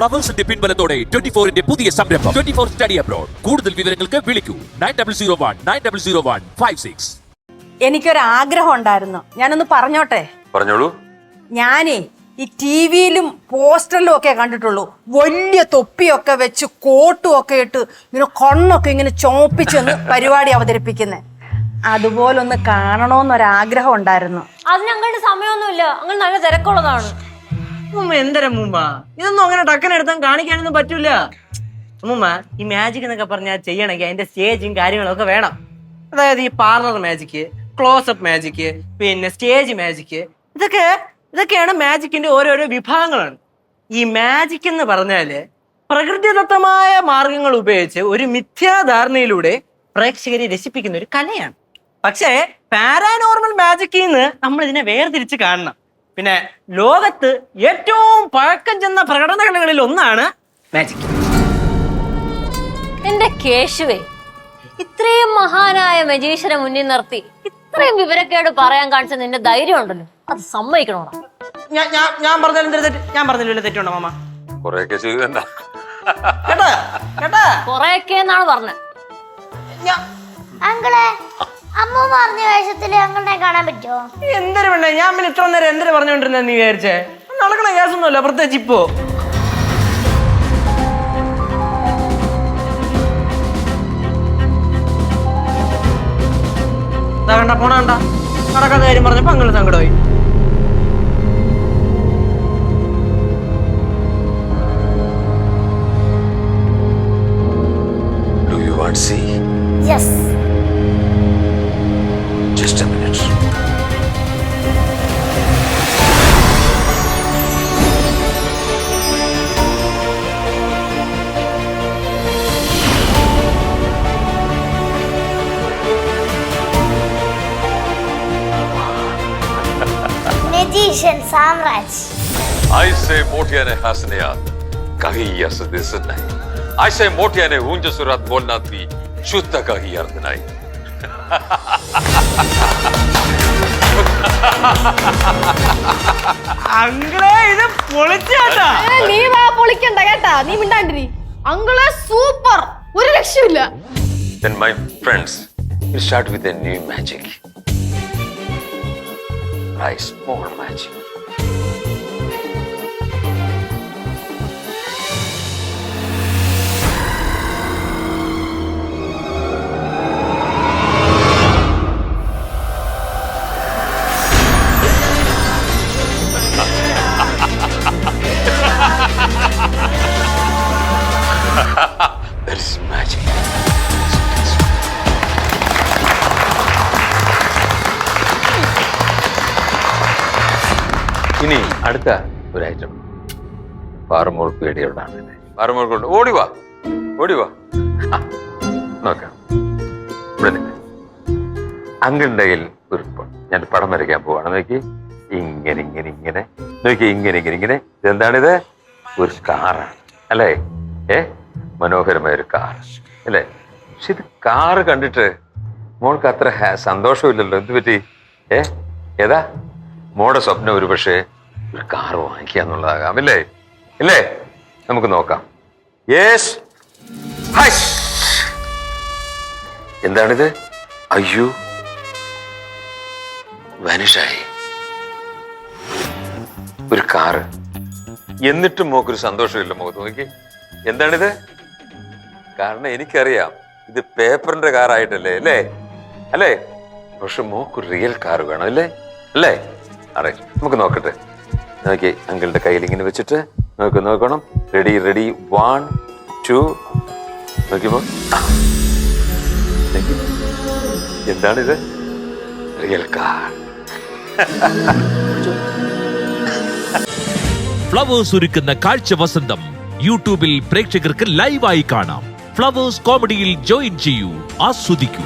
ഫ്ലവേഴ്സിന്റെ പിൻബലത്തോടെ 24-ന്റെ പുതിയ സംരംഭം 24 study abroad. കൂടുതൽ വിവരങ്ങൾക്ക് വിളിക്കൂ 9001900156. എനിക്കൊരാഗ്രഹം ഉണ്ടായിരുന്നു, ഞാനൊന്ന് പറഞ്ഞോട്ടെ? പറഞ്ഞോളൂ. ഞാനേ ഈ ടിവിയിലും പോസ്റ്ററിലും ഒക്കെ കണ്ടിട്ടുള്ളൂ, വലിയ തൊപ്പിയൊക്കെ വെച്ച് കോട്ടും ഒക്കെ ഇട്ട് ഇങ്ങനെ കണ്ണൊക്കെ ഇങ്ങനെ ചോപ്പിച്ചൊന്ന് പരിപാടി അവതരിപ്പിക്കുന്നത്. അതുപോലൊന്ന് കാണണോന്നൊരാഗ്രഹം ഉണ്ടായിരുന്നു. അത് ഞങ്ങളുടെ സമയമൊന്നുമില്ല, അങ്ങനെ നല്ല തിരക്കുള്ളതാണ്. എന്തരമ്മൂമ്മ, ഇതൊന്നും അങ്ങനെ ടക്കനെടുത്താൻ കാണിക്കാനൊന്നും പറ്റൂല. അമ്മൂമ്മ, ഈ മാജിക് എന്നൊക്കെ പറഞ്ഞാൽ ചെയ്യണമെങ്കിൽ അതിന്റെ സ്റ്റേജും കാര്യങ്ങളൊക്കെ വേണം. അതായത് ഈ പാർലർ മാജിക്, ക്ലോസപ്പ് മാജിക്, പിന്നെ സ്റ്റേജ് മാജിക്, ഇതൊക്കെയാണ് മാജിക്കിന്റെ ഓരോരോ വിഭാഗങ്ങളാണ്. ഈ മാജിക് എന്ന് പറഞ്ഞാല് പ്രകൃതിദത്തമായ മാർഗങ്ങൾ ഉപയോഗിച്ച് ഒരു മിഥ്യാധാരണയിലൂടെ പ്രേക്ഷകരെ രസിപ്പിക്കുന്ന ഒരു കലയാണ്. പക്ഷേ പാരാനോർമൽ മാജിക്കിൽ നിന്ന് നമ്മൾ ഇതിനെ വേർതിരിച്ച് കാണണം. പിന്നെ ലോകത്ത് ഏറ്റവും പഴക്കം ചെന്ന പ്രകടന കലകളിൽ ഒന്നാണ് മാജിക്. എന്റെ കേശുവേ, ഇത്രയും മഹാനായ മജീഷ്യനെ മുന്നിൽ നിർത്തി ഇത്രയും വിവരക്കേട് പറയാൻ കാണിച്ച നിന്റെ ധൈര്യം ഉണ്ടല്ലോ, അത് സമ്മതിക്കണോടാ. ഞാൻ പറഞ്ഞാലും തെറ്റ്, ഞാൻ പറഞ്ഞില്ലല്ലോ തെറ്റുണ്ടോ മാമ? കൊറേയൊക്കെ ചെയ്തണ്ട, കൊറേയൊക്കെ എന്നാണ് പറഞ്ഞത്. അങ്കിളെ, അമ്മ പറഞ്ഞ വേഷത്തില് അങ്കിളിനെ കാണാൻ പറ്റുമോ? എന്തൊരു വേണ്ടേ, ഞാൻ പിന്നെ ഇത്ര നേരം എന്തൊരു പറഞ്ഞോണ്ടിരുന്ന നീ വിചാരിച്ചേ? നടക്കണ കേസൊന്നുമല്ല, പ്രത്യേകിച്ച് ഇപ്പോ. കണ്ട പോണ കണ്ട നടക്കാത്ത കാര്യം പറഞ്ഞപ്പോ അങ്കിള് സങ്കടമായി. Do you want to see? Yes. Just a minute. Magician Samraj. I say मोटियाने हंसने आत, कहीं यस दिस नहीं. I say मोटियाने ऊंच सुरात बोलना थी, शुद्ध कहीं अर्थ नहीं. അങ്കിളെ, ഇത് പൊളിച്ചാട്ടാ. നീ വാ പൊളിക്കണ്ട കേട്ടാ, നീ മിണ്ടാണ്ടിരി. അങ്കിളെ സൂപ്പർ, ഒരു രക്ഷയില്ല. Then my friends, we'll start with a new magic. Try small magic. That is magic. ഇനി അടുത്ത ഒരു ഐറ്റം, പാറമോൾ പേടിയോടാണ്. പാറമോൾ കൊണ്ട് ഓടിവാ നോക്കാം. ഇവിടെ നിന്ന് അങ്കിളിന്റെ കയ്യിൽ ഒരു ഞാൻ പടം വരയ്ക്കാൻ പോവാണ്. നോക്കി, ഇങ്ങനെ നോക്കി, ഇങ്ങനെ. ഇതെന്താണിത്? ഒരു കാറാണ് അല്ലേ? മനോഹരമായ ഒരു കാർ അല്ലേ? പക്ഷെ ഇത് കാറ് കണ്ടിട്ട് മോൾക്ക് അത്ര സന്തോഷമില്ലല്ലോ. എന്ത് പറ്റി? ഏതാ മോളുടെ സ്വപ്നം? ഒരു പക്ഷേ ഒരു കാർ വാങ്ങിക്കുക എന്നുള്ളതാകാം അല്ലേ? നമുക്ക് നോക്കാം. യെസ്, എന്താണിത്? അയ്യോ, വാനിഷായി ഒരു കാറ്. എന്നിട്ടും മോക്കൊരു സന്തോഷമില്ല മുഖത്ത്. നോക്കി, എന്താണിത്? കാരണം എനിക്കറിയാം ഇത് പേപ്പറിന്റെ കാറായിട്ടല്ലേ അല്ലേ? പക്ഷെ മോക്ക് റിയൽ കാർ വേണം അല്ലേ? അറേ, നമുക്ക് നോക്കട്ടെ. നോക്കി, അങ്കിളുടെ കയ്യിൽ ഇങ്ങനെ വെച്ചിട്ട് നോക്കണം. റെഡി 1 2 നോക്കിയപ്പോ എന്താണിത്? Real car. ഫ്ലവേഴ്സ് ഒരുക്കുന്ന കാഴ്ച വസന്തം യൂട്യൂബിൽ പ്രേക്ഷകർക്ക് ലൈവായി കാണാം. ഫ്ലവേഴ്സ് കോമഡിയിൽ ജോയിൻ ചെയ്യൂ, ആസ്വദിക്കൂ.